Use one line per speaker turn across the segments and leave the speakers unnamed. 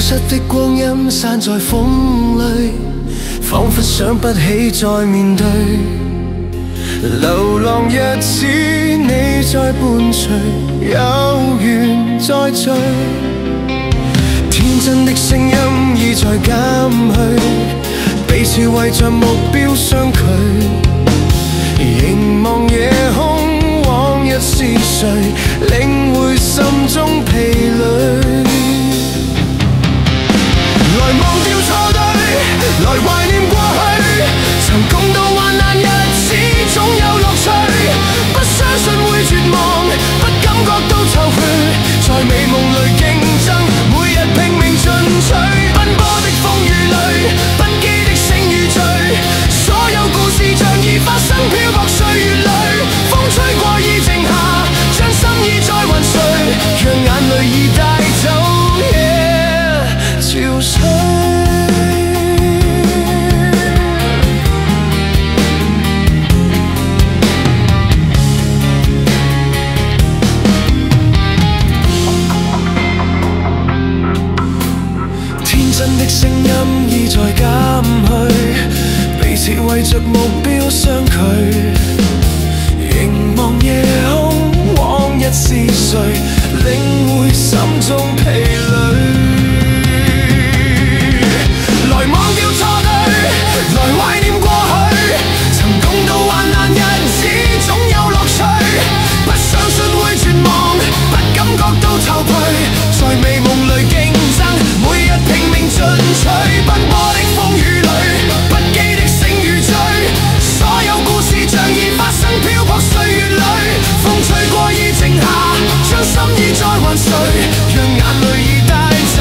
失的光陰散在風裏，彷彿想不起再面對。流浪日子你在伴隨，有緣再聚。天真的聲音已在減去，彼此為着目標相距。凝望夜空，往日是誰領會心中疲累？來忘掉錯對，來懷念過去，曾共度患難日子總有樂趣。不相信會絕望，不感覺到惆悵，在美夢裏競爭，每日拼命進取。奔波的風雨裏，不羈的聲與醉，所有故事像已發生，漂泊歲月裏，風吹過已靜下，將心意再還誰？讓眼淚已帶走潮水。天真的聲音已在減去，彼此為着目標相距。凝望夜空，往日是誰領會心中疲累？來忘掉錯對，來懷念過去，曾共度患難日子總有樂趣。不相信會絕望，不感覺到慚愧，在美夢裏競爭，每日拼命進取。奔波的風雨裏，不羈的聲與醉，所有故事像已發生，漂泊歲月裏，風吹過已靜下，將心意再還誰？讓眼淚已帶走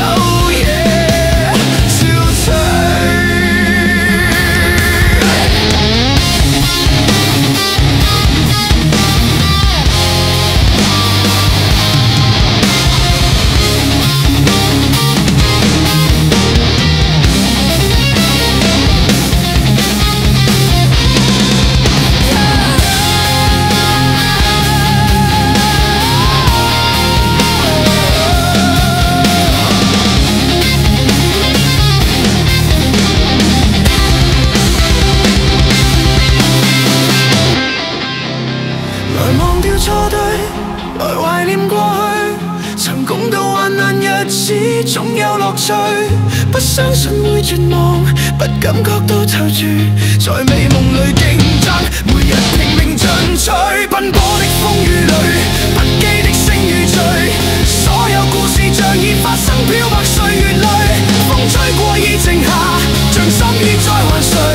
總有樂趣，不相信會絕望，不感覺到躊躇，在美夢裏競爭，每日拼命進取。奔波的風雨裏，不羈的聲與醉，所有故事像已發生，漂泊歲月裏，風吹過已靜下，將心意再還誰？